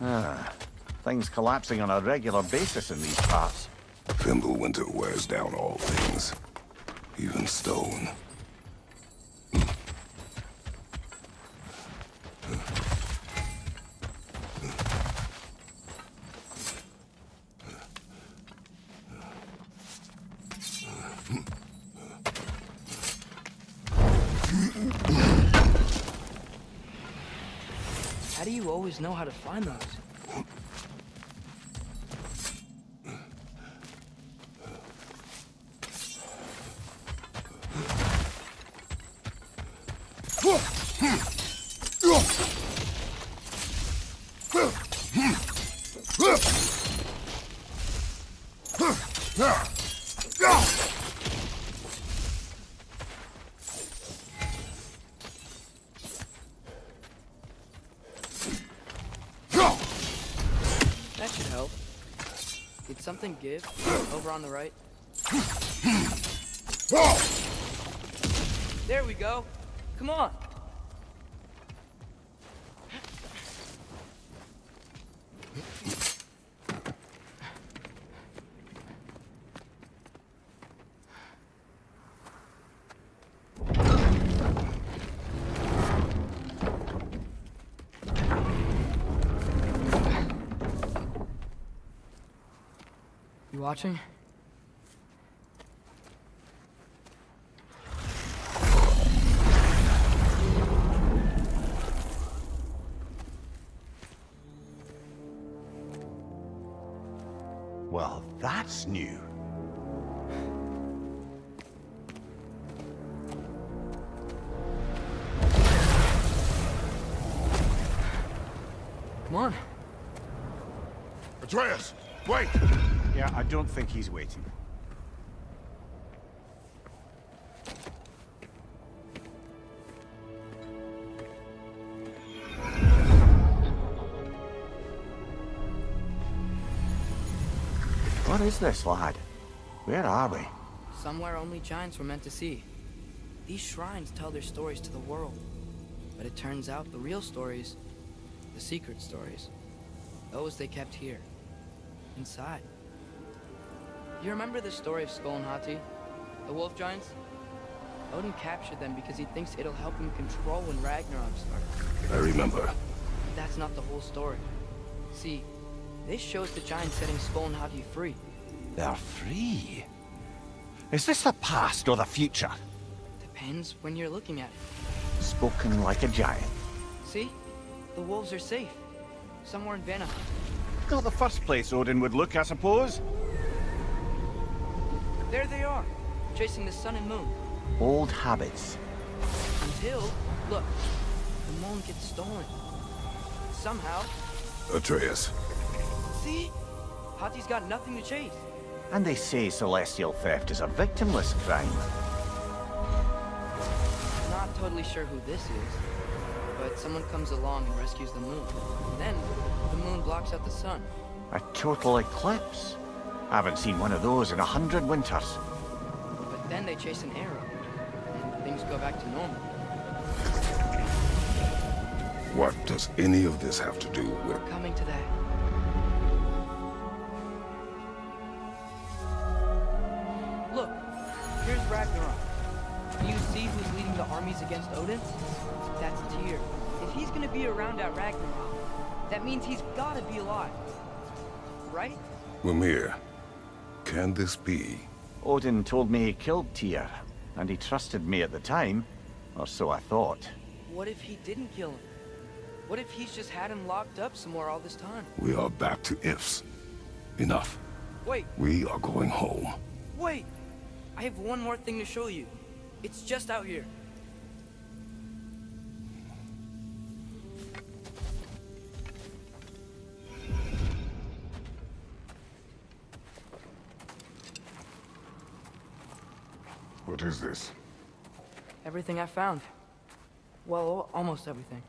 Ah, things collapsing on a regular basis in these parts. Fimbulwinter wears down all things, even stone. How do you always know how to find those? That should help. Did something give? Over on the right? There we go. Come on. You watching? Well, that's new. Come on. Atreus, wait! Yeah, I don't think he's waiting. What is this, lad? Where are we? Somewhere only giants were meant to see. These shrines tell their stories to the world. But it turns out the real stories, the secret stories, those they kept here, inside. You remember the story of Skull and Hati? The wolf giants? Odin captured them because he thinks it'll help him control when Ragnarok starts. I remember. But that's not the whole story. See, this shows the giants setting Skull and Hati free. They're free. Is this the past or the future? Depends when you're looking at it. Spoken like a giant. See? The wolves are safe. Somewhere in Vanaheim. Not the first place Odin would look, I suppose. There they are, chasing the sun and moon. Old habits. Until, look, the moon gets stolen. Somehow. Atreus. See? Hati's got nothing to chase. And they say celestial theft is a victimless crime. Not totally sure who this is, but someone comes along and rescues the moon. Then, the moon blocks out the sun. A total eclipse. I haven't seen one of those in 100 winters. But then they chase an arrow, and things go back to normal. What does any of this have to do with... Coming to that. Look, here's Ragnarok. Do you see who's leading the armies against Odin? That's Tyr. If he's gonna be around at Ragnarok, that means he's gotta be alive. Right? Mimir, can this be? Odin told me he killed Tyr, and he trusted me at the time, or so I thought. What if he didn't kill him? What if he's just had him locked up somewhere all this time? We are back to ifs. Enough. Wait, We are going home. wait! I have one more thing to show you. It's just out here. What is this? Everything I found. Well, almost everything.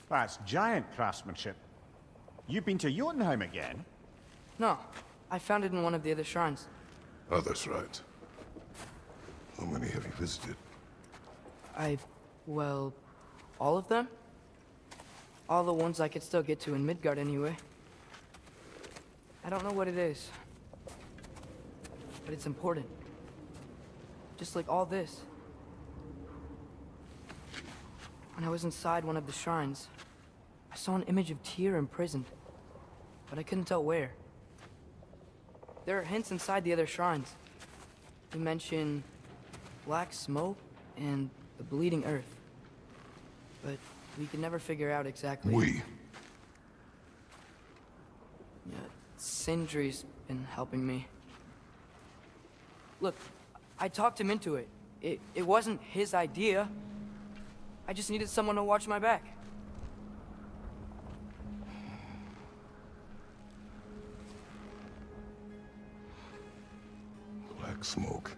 That's giant craftsmanship. You've been to Jotunheim again? No, I found it in one of the other shrines. Others, right? How many have you visited? Well, all of them? All the ones I could still get to in Midgard anyway. I don't know what it is, but it's important. Just like all this. When I was inside one of the shrines, I saw an image of Tyr imprisoned, but I couldn't tell where. There are hints inside the other shrines. You mention black smoke and the bleeding earth, but we could never figure out exactly. Yeah, Sindri's been helping me. Look, I talked him into it. It wasn't his idea. I just needed someone to watch my back. Black smoke.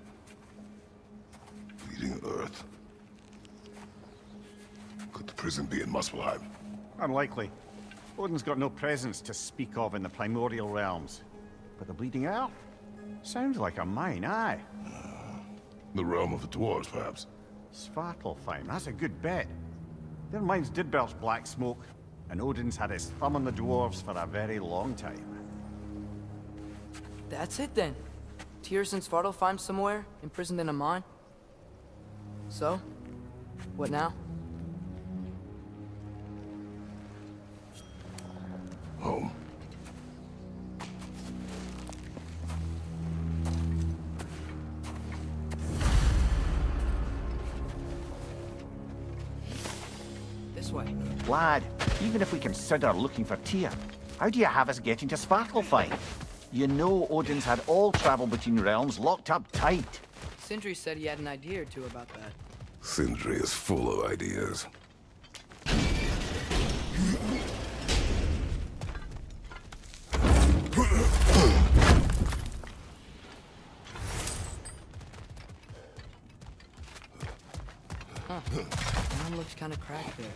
Bleeding earth. Could the prison be in Muspelheim? Unlikely. Odin's got no presence to speak of in the primordial realms. But the Bleeding Earth? Sounds like a mine, aye. The realm of the dwarves, perhaps? Svartalfheim, that's a good bet. Their mines did belch black smoke, and Odin's had his thumb on the dwarves for a very long time. That's it then. Tyr's in Svartalfheim somewhere, imprisoned in a mine. So, what now? Home. This way. Lad, even if we consider looking for Tyr, how do you have us getting to Svartalfheim? You know Odin's had all travel between realms locked up tight. Sindri said he had an idea or two about that. Sindri is full of ideas. Huh. Mine looks kind of cracked there.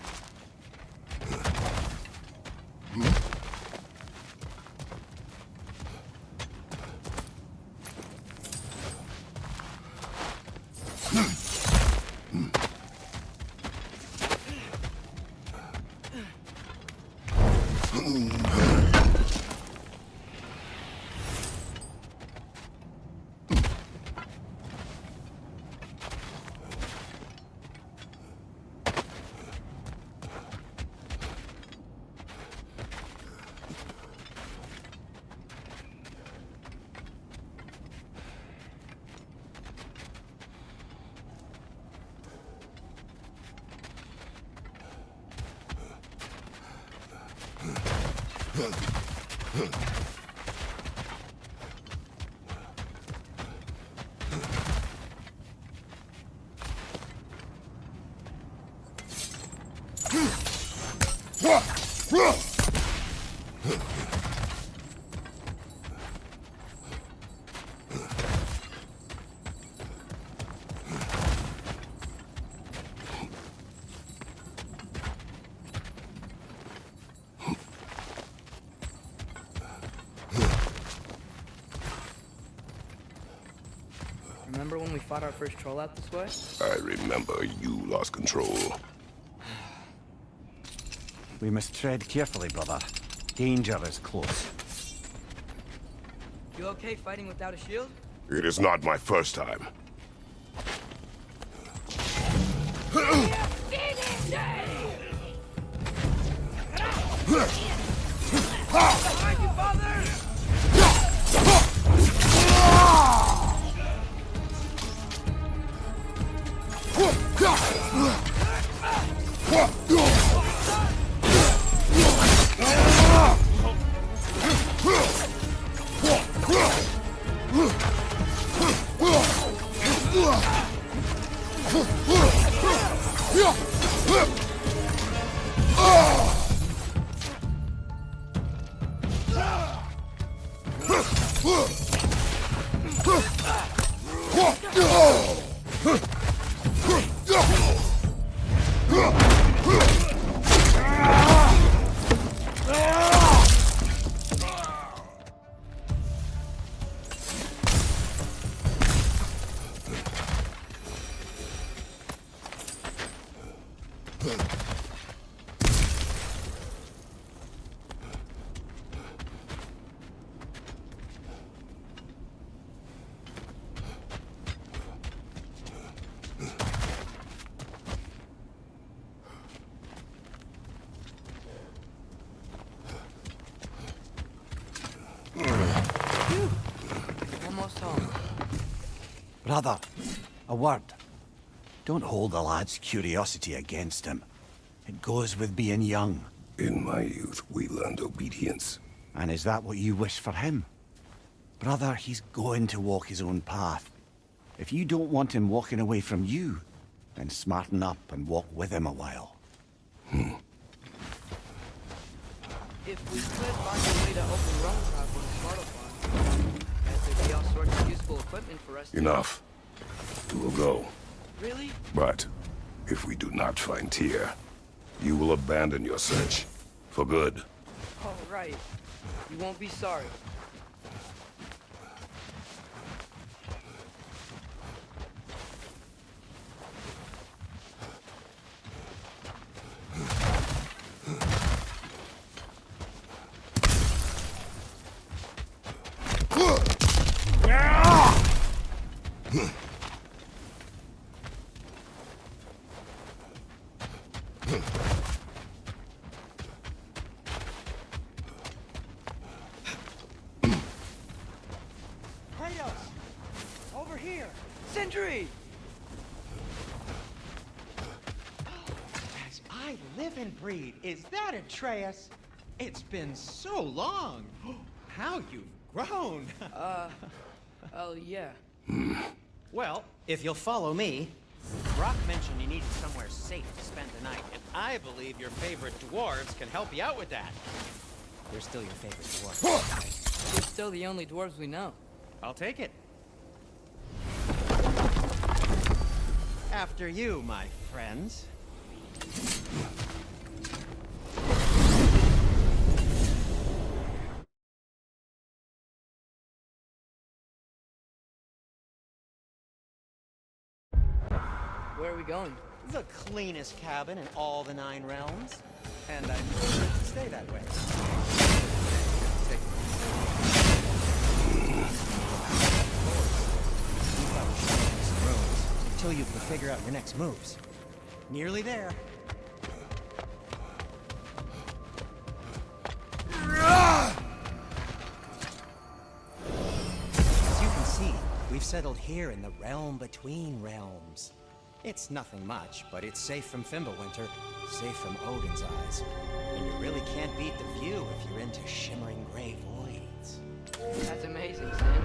Remember when we fought our first troll out this way? I remember you lost control. We must tread carefully, brother. Danger is close. You okay fighting without a shield? It is not my first time. Behind you, father! Brother, a word. Don't hold the lad's curiosity against him. It goes with being young. In my youth, we learned obedience. And is that what you wish for him? Brother, he's going to walk his own path. If you don't want him walking away from you, then smarten up and walk with him a while. If we could find a way to open realm travel in Sparta Farm, there'd be all sorts of useful equipment for us to... Enough. We will go. Really? But if we do not find Tyr, you will abandon your search. For good. Oh, right. You won't be sorry. Over here! Sentry! As I live and breathe, is that Atreus? It's been so long! How you've grown! Oh, yeah. Well, if you'll follow me, Brock mentioned you needed somewhere safe to spend the night, and I believe your favorite dwarves can help you out with that. They're still your favorite dwarves. We're still the only dwarves we know. I'll take it. After you, my friends. Where are we going? The cleanest cabin in all the 9 realms. And I prefer it to stay that way. Until you can figure out your next moves. Nearly there. As you can see, we've settled here in the realm between realms. It's nothing much, but it's safe from Fimbulwinter, safe from Odin's eyes. And you really can't beat the view if you're into shimmering gray voids. That's amazing, Sam.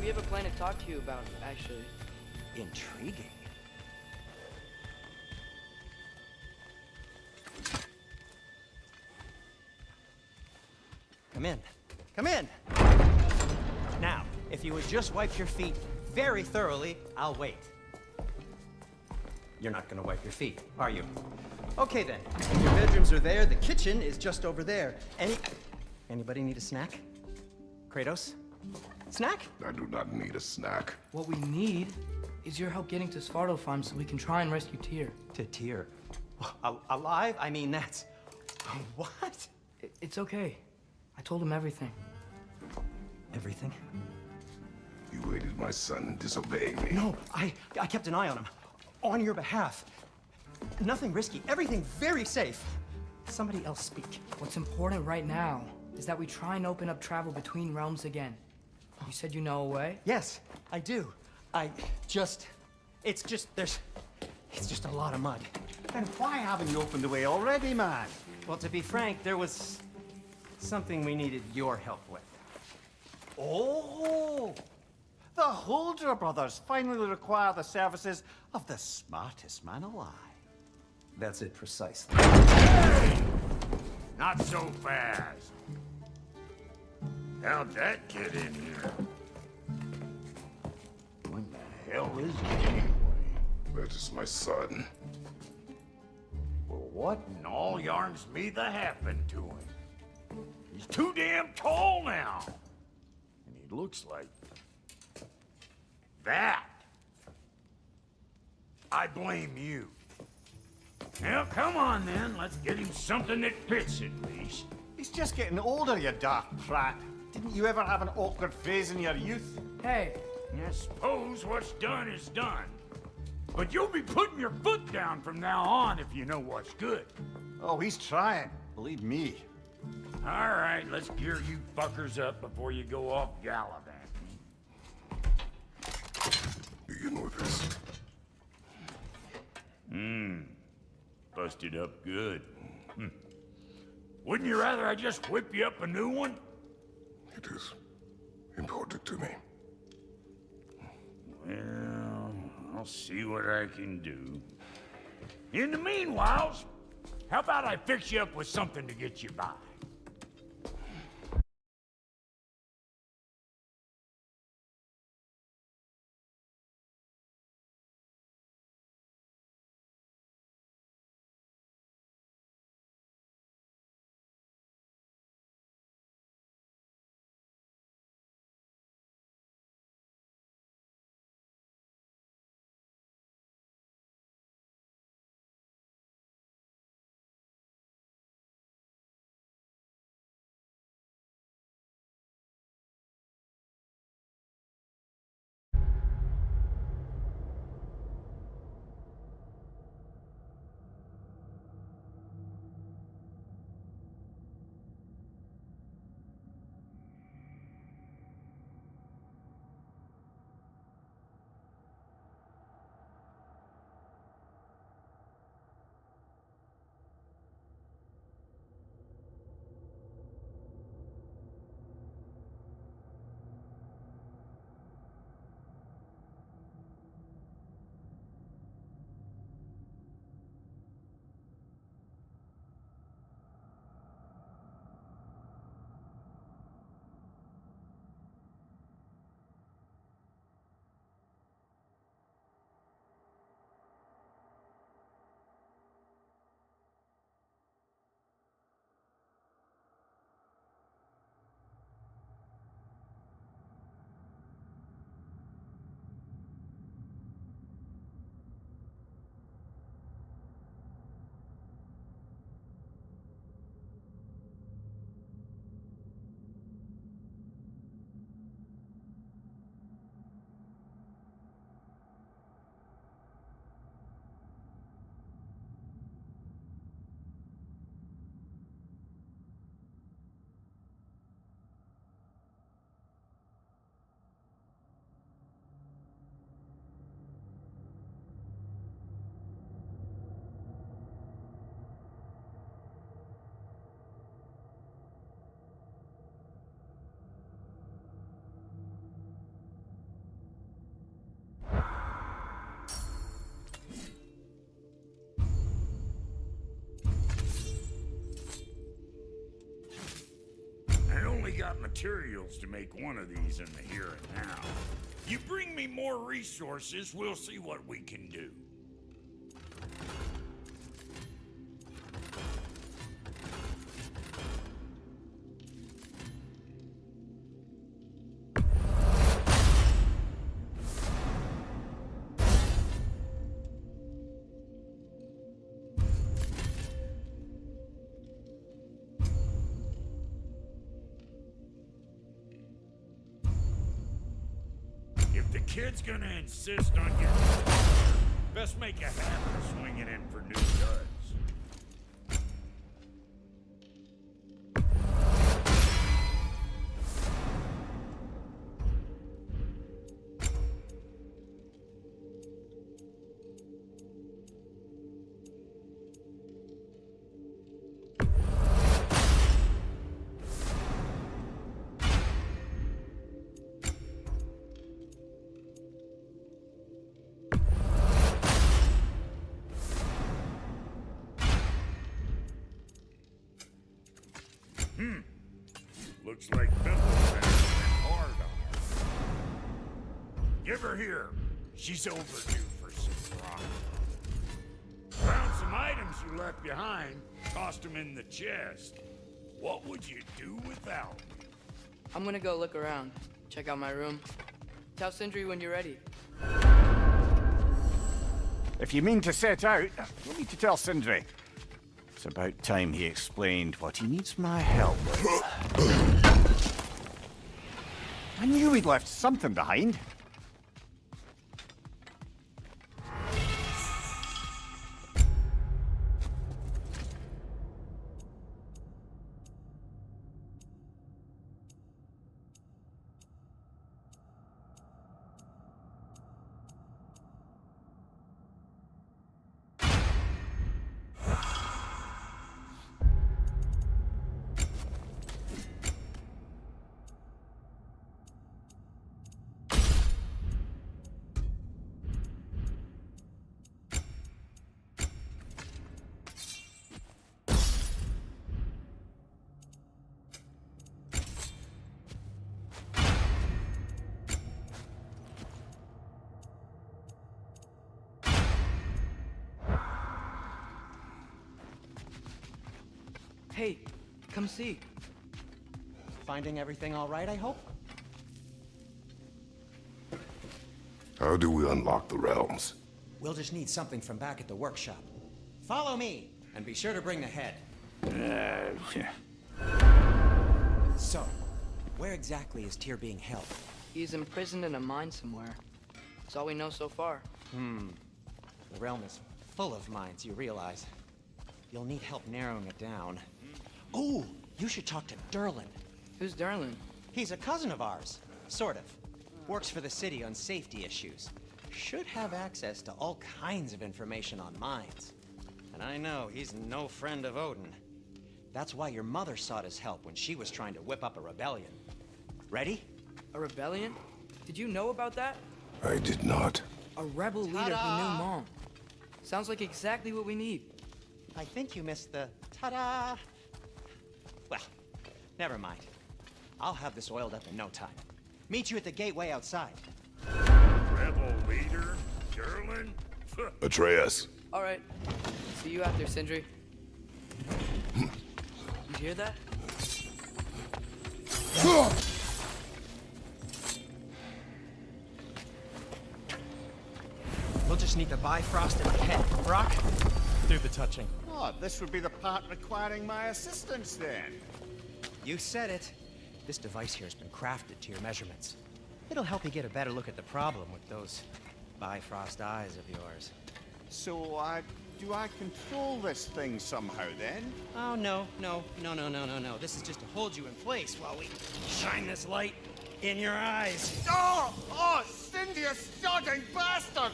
We have a plan to talk to you about, actually. Intriguing. Come in. Come in! Now, if you would just wipe your feet very thoroughly, I'll wait. You're not gonna wipe your feet, are you? Okay then. Your bedrooms are there, the kitchen is just over there. Anybody need a snack? Kratos? Snack? I do not need a snack. What we need is your help getting to Svartalfheim Farm so we can try and rescue Tyr. To Tyr? Alive? I mean, that's... What? It's okay. I told him everything. Everything? You aided my son in disobeying me. No, I kept an eye on him. On your behalf. Nothing risky. Everything very safe. Somebody else speak. What's important right now is that we try and open up travel between realms again. You said you know a way? Yes, I do. It's just a lot of mud. Then why haven't you opened the way already, man? Well, to be frank, there was something we needed your help with. Oh! The Holder brothers finally require the services of the smartest man alive. That's it precisely. Not so fast. How'd that get in here? When the hell is he anyway? That is my son. Well, what in all yarns me that happened to him? He's too damn tall now. And he looks like... that. I blame you. Well, come on then. Let's get him something that fits at least. He's just getting older, you dark prat. Didn't you ever have an awkward phase in your youth? Hey, I suppose what's done is done. But you'll be putting your foot down from now on if you know what's good. Oh, he's trying. Believe me. All right, let's gear you fuckers up before you go off gallivanting. begin with this. Busted up good. Wouldn't you rather I just whip you up a new one? It is important to me. Well, I'll see what I can do. In the meanwhile, how about I fix you up with something to get you by? Got materials to make one of these in the here and now. You bring me more resources, we'll see what we can do. Kid's gonna insist on getting stronger. Best make a habit of swinging in for new duds. Looks like Bimble's been hard on her. Give her here. She's overdue for some rock. Found some items you left behind. Tossed them in the chest. What would you do without me? I'm gonna go look around. Check out my room. Tell Sindri when you're ready. If you mean to set out, you'll need to tell Sindri. It's about time he explained what he needs my help with. I knew he'd left something behind. come see. Finding everything all right, I hope? How do we unlock the realms? We'll just need something from back at the workshop. Follow me, and be sure to bring the head. So, where exactly is Tyr being held? He's imprisoned in a mine somewhere. That's all we know so far. The realm is full of mines, you realize. You'll need help narrowing it down. Oh, you should talk to Durlin. Who's Darlin? He's a cousin of ours, sort of. Works for the city on safety issues. Should have access to all kinds of information on mines. And I know he's no friend of Odin. That's why your mother sought his help when she was trying to whip up a rebellion. Ready? A rebellion? Did you know about that? I did not. A rebel leader who knew Mom. Sounds like exactly what we need. I think you missed the ta-da. Well, never mind. I'll have this oiled up in no time. Meet you at the gateway outside. Rebel leader? Durlin? Atreus. All right. See you out there, Sindri. You hear that? We'll just need the Bifrost in the head. Brock, do the touching. Oh, this would be the part requiring my assistance then. You said it. This device here has been crafted to your measurements. It'll help you get a better look at the problem with those Bifrost eyes of yours. So, do I control this thing somehow then? Oh, no. This is just to hold you in place while we shine this light in your eyes. Oh! Oh, Cindy, you sodding bastard!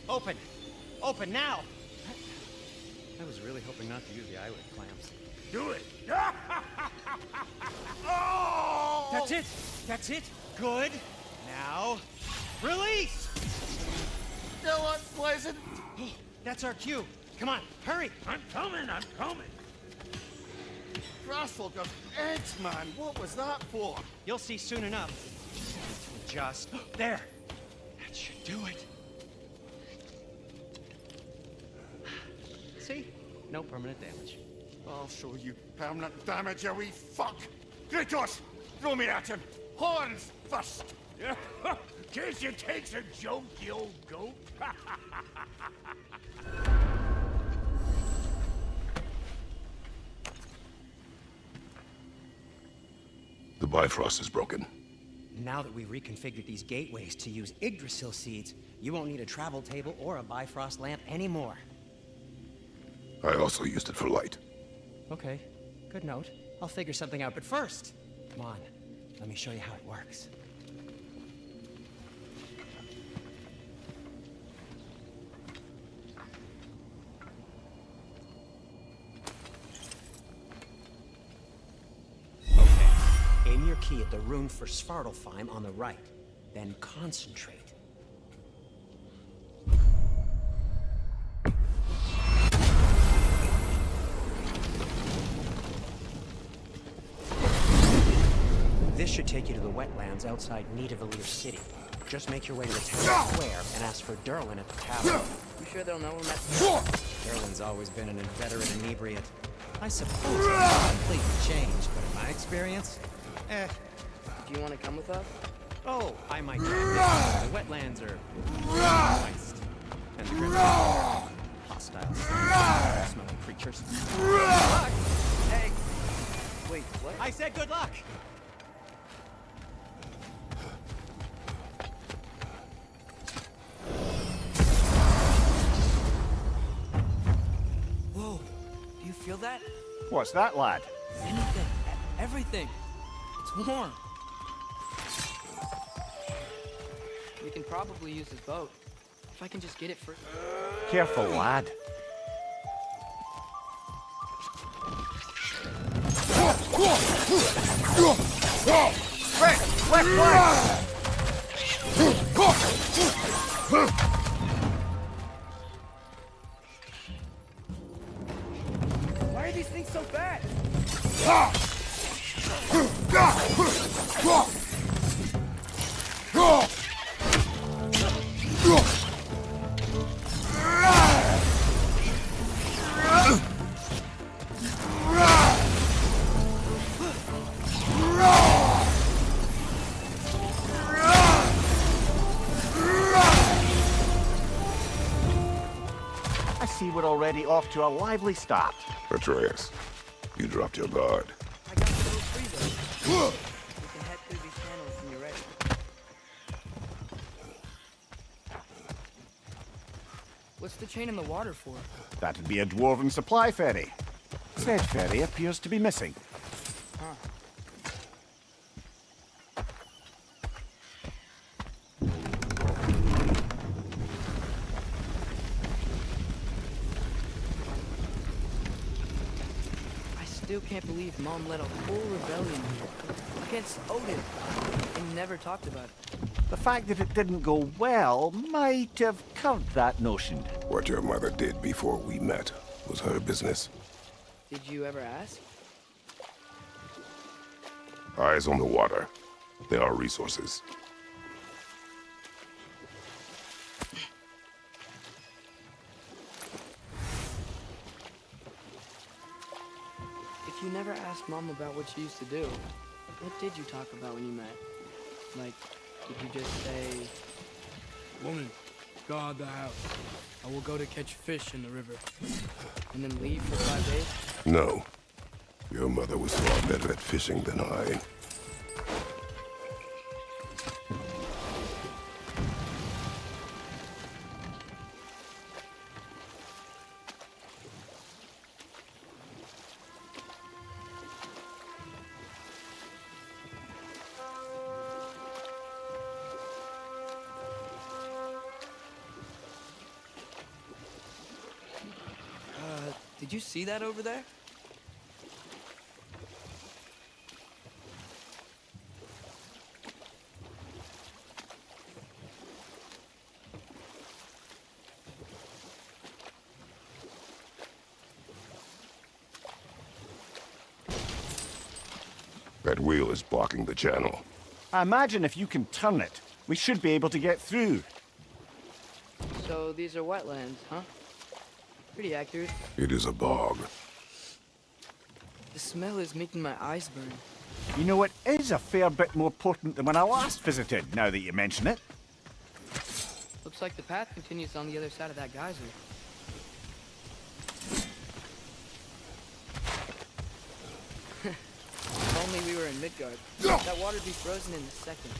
Open! Open now! I was really hoping not to use the eyelid clamps. Do it! Oh! That's it! That's it! Good! Now, release! Still unpleasant. That's our cue. Come on, hurry! I'm coming! Grassful of eggs, man. What was that for? You'll see soon enough. Just there. That should do it. See? No permanent damage. I'll show you permanent damage, you wee fuck. Kratos, throw me at him. Horns first. Case you takes a joke, you old goat. The Bifrost is broken. Now that we've reconfigured these gateways to use Yggdrasil seeds, you won't need a travel table or a Bifrost lamp anymore. I also used it for light. Okay, good note. I'll figure something out, but first, come on, let me show you how it works. Okay, aim your key at the rune for Svartalfheim on the right, then concentrate. This should take you to the wetlands outside Nidavellir City. Just make your way to the town square and ask for Durlin at the tavern. You sure they'll know him at Durlin's always been an inveterate inebriate. I suppose it's completely changed, but in my experience, Do you want to come with us? oh, I might not. The wetlands are moist. And the grim hostile, smelling creatures. Hey! Wait, what? I said good luck! Whoa! Do you feel that? What's that, lad? Anything. Everything. It's warm. We can probably use this boat. If I can just get it for... Careful, lad. Quick! Why are these things so fast? I see we're already off to a lively start. Atreus, you dropped your guard. I got the little free though. We can head through these channels when you're ready. What's the chain in the water for? That'd be a dwarven supply ferry. Said ferry appears to be missing. Huh. I still can't believe Mom led a whole rebellion here against Odin and never talked about it. The fact that it didn't go well might have curbed that notion. What your mother did before we met was her business. Did you ever ask? Eyes on the water. There are resources. If you never asked Mom about what she used to do, what did you talk about when you met? Like, did you just say, "Woman, guard the house. I will go to catch fish in the river," and then leave for 5 days? No. Your mother was far better at fishing than I. Did you see that over there? That wheel is blocking the channel. I imagine if you can turn it, we should be able to get through. So these are wetlands, huh? Pretty accurate. It is a bog. The smell is making my eyes burn. You know, it is a fair bit more potent than when I last visited, now that you mention it. Looks like the path continues on the other side of that geyser. If only we were in Midgard. That water'd be frozen in a second.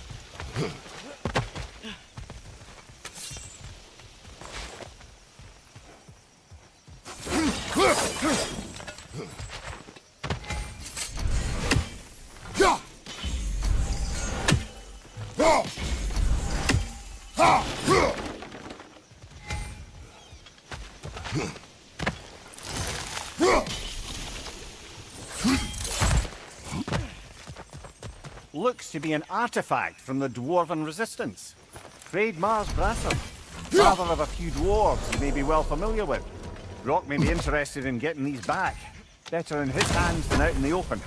Looks to be an artifact from the Dwarven Resistance. Trade Mars Brasser. Father of a few dwarves you may be well familiar with. Rock may be interested in getting these back. Better in his hands than out in the open.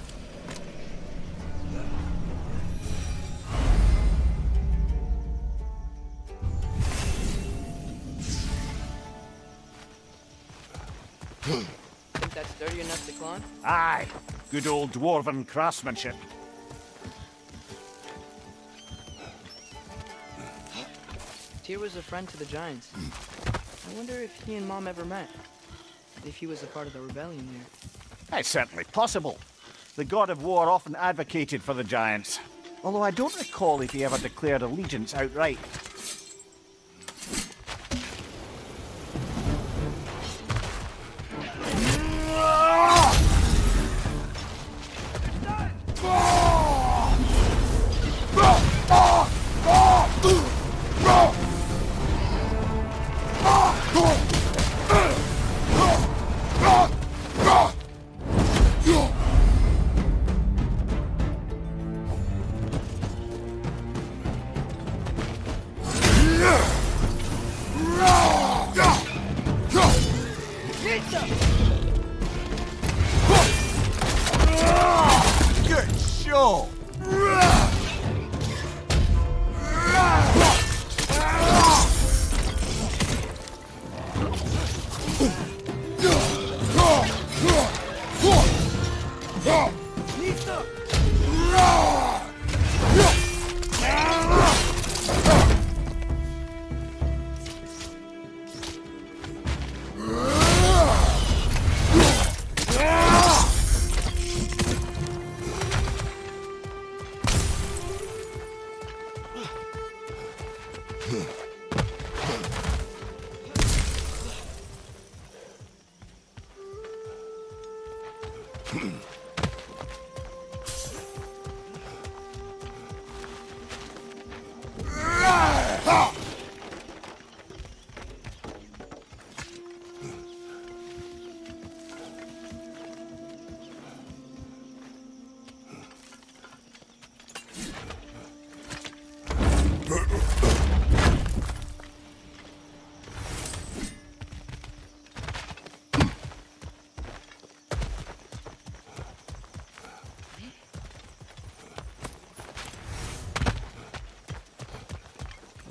Think that's sturdy enough to climb? Aye, good old Dwarven craftsmanship. Tyr was a friend to the Giants. I wonder if he and Mom ever met. If he was a part of the rebellion there. It's certainly possible. The god of war often advocated for the Giants. Although I don't recall if he ever declared allegiance outright. Good show!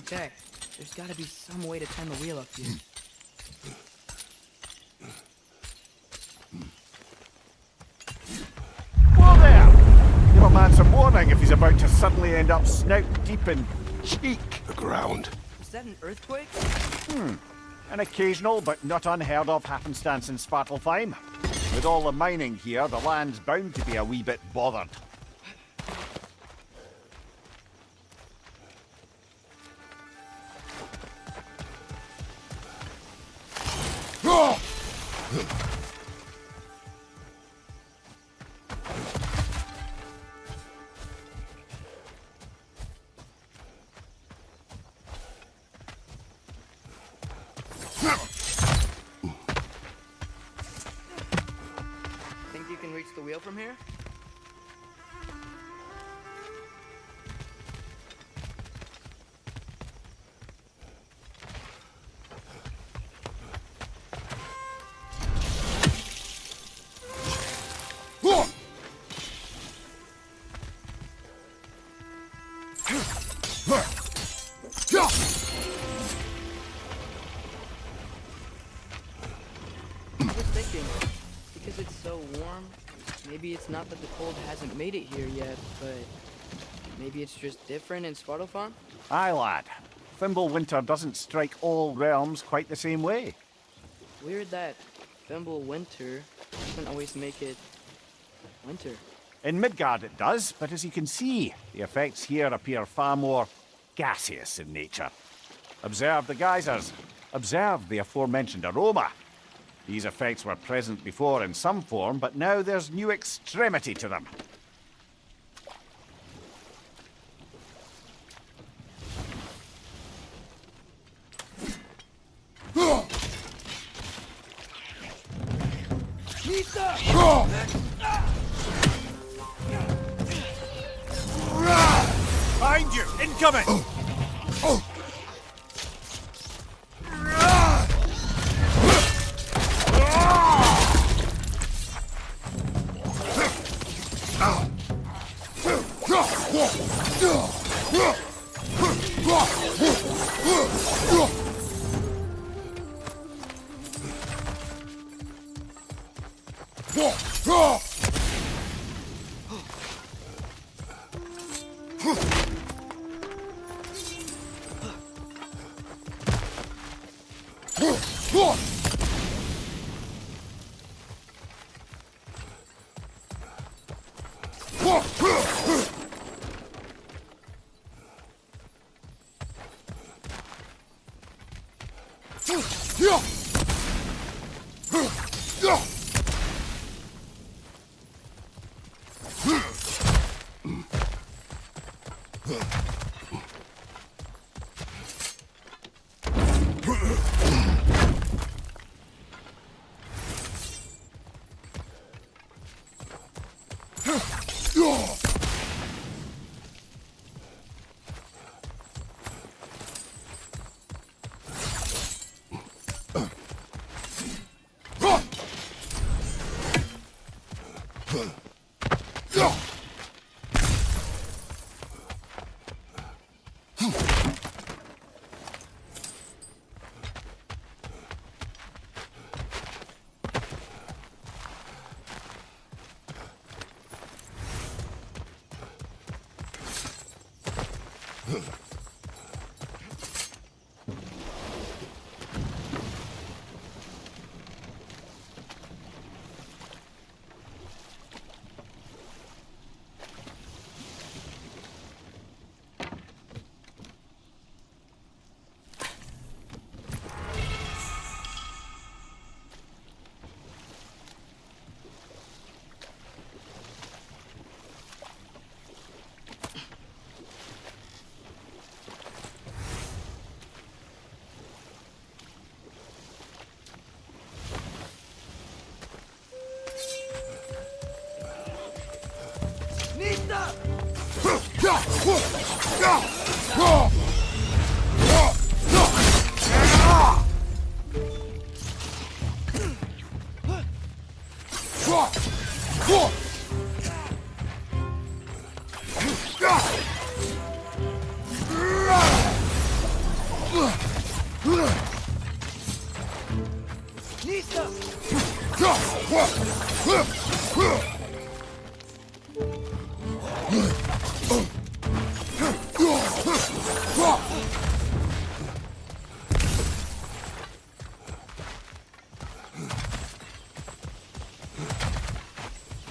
Okay, there's gotta be some way to turn the wheel up here. Whoa there! Give a man some warning if he's about to suddenly end up snout deep in cheek. The ground. Is that an earthquake? An occasional but not unheard of happenstance in Svartalfheim. With all the mining here, the land's bound to be a wee bit bothered. Think you can reach the wheel from here? I was thinking, because it's so warm, maybe it's not that the cold hasn't made it here yet, but maybe it's just different in Svartalfheim? Aye, lad. Winter doesn't strike all realms quite the same way. Weird that Winter doesn't always make it winter. In Midgard it does, but as you can see, the effects here appear far more gaseous in nature. Observe the geysers. Observe the aforementioned aroma. These effects were present before in some form, but now there's new extremity to them. Behind you! Incoming!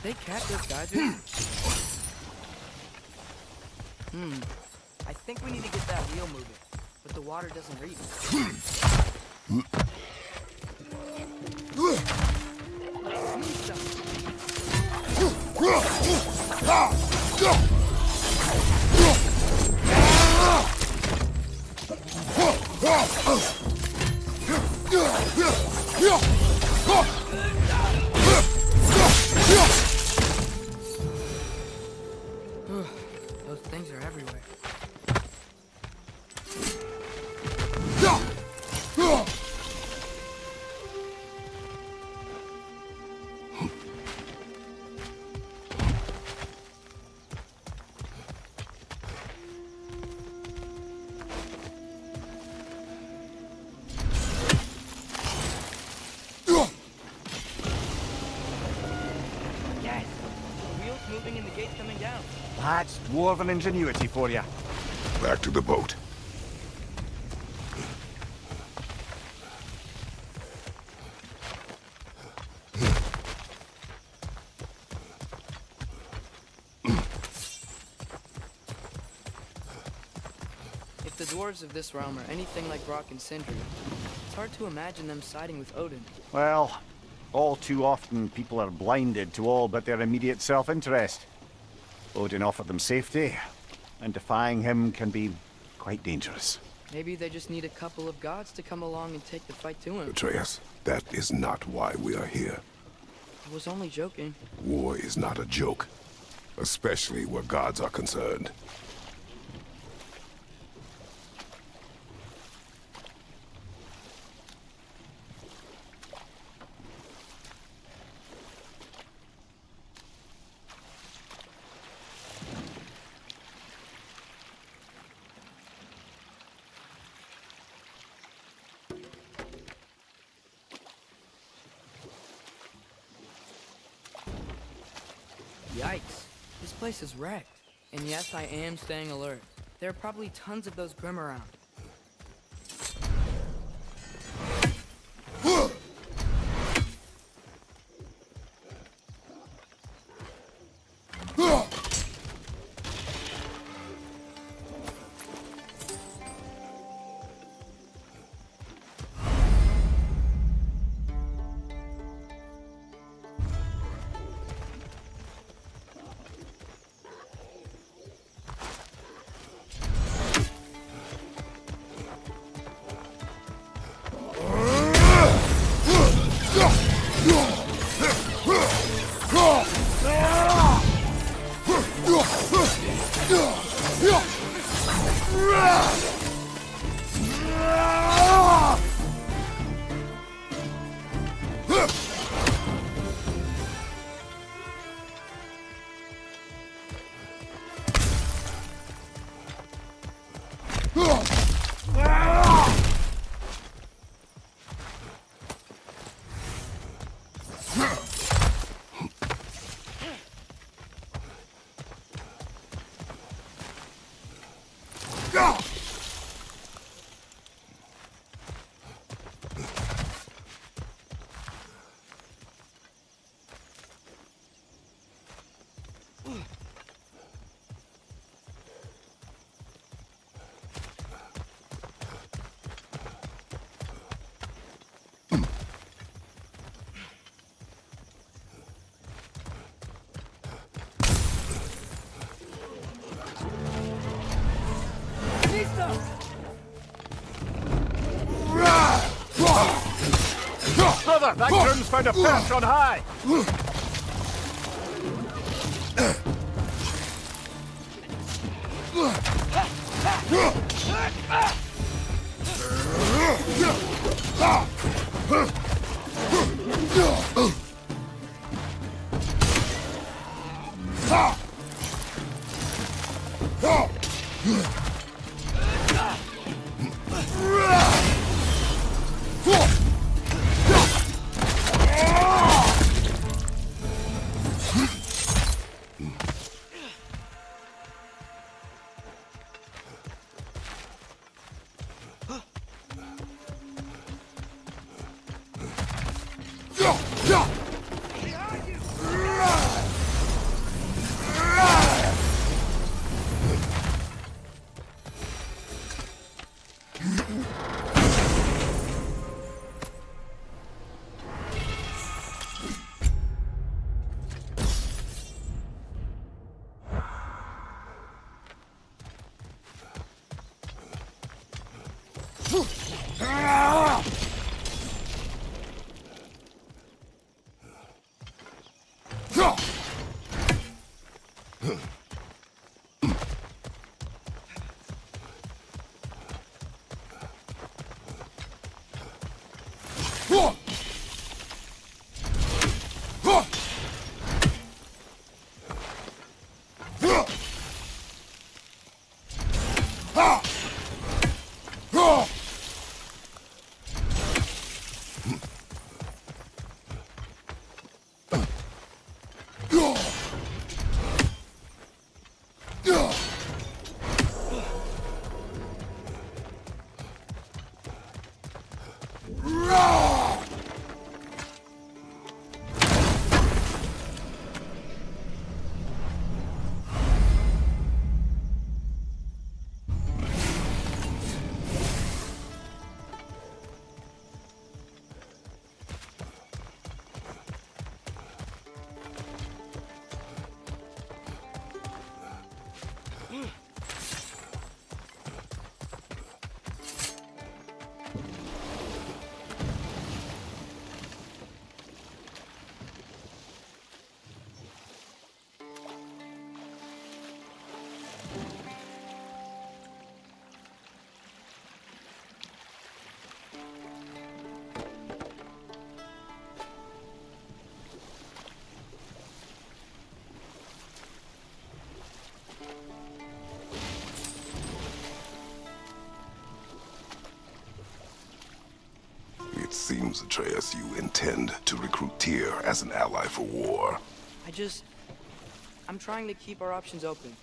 They catch those geysers? I think we need to get that wheel moving, but the water doesn't reach. Those things are everywhere. Yes! The wheel's moving and the gate's coming down. That's dwarven ingenuity for you. Back to the boat. If the dwarves of this realm are anything like Rock and Sindri, it's hard to imagine them siding with Odin. Well, all too often people are blinded to all but their immediate self-interest. Odin offered them safety, and defying him can be quite dangerous. Maybe they just need a couple of gods to come along and take the fight to him. Atreus, that is not why we are here. I was only joking. War is not a joke, especially where gods are concerned. Yikes. This place is wrecked. And yes, I am staying alert. There are probably tons of those Grim around. Brother, that groom's found a perch on high! It seems, Atreus, you intend to recruit Tyr as an ally for war. I'm trying to keep our options open.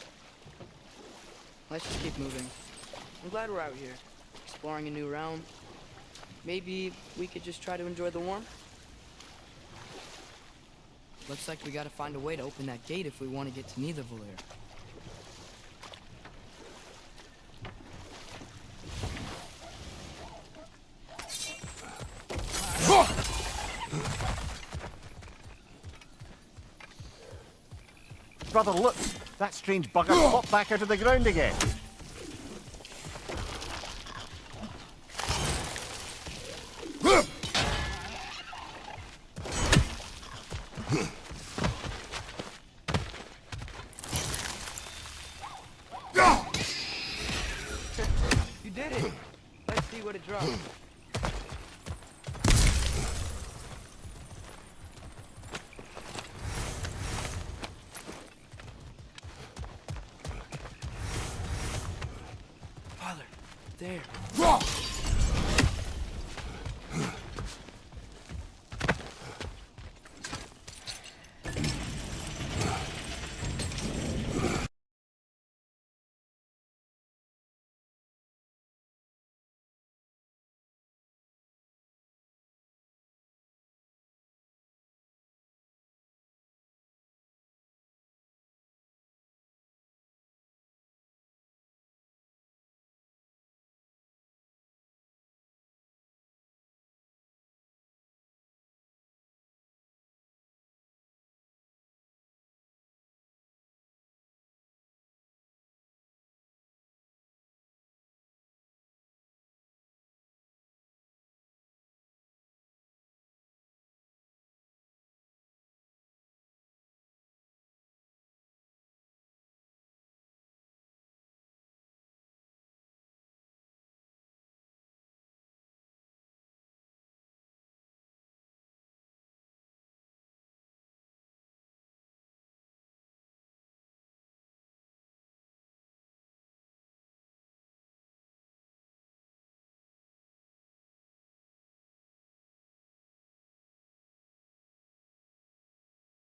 Let's just keep moving. I'm glad we're out here, exploring a new realm. Maybe we could just try to enjoy the warmth? Looks like we gotta find a way to open that gate if we want to get to Nidavellir. Brother, look! That strange bugger popped back out of the ground again. You did it! Let's see what it drops. Father, there.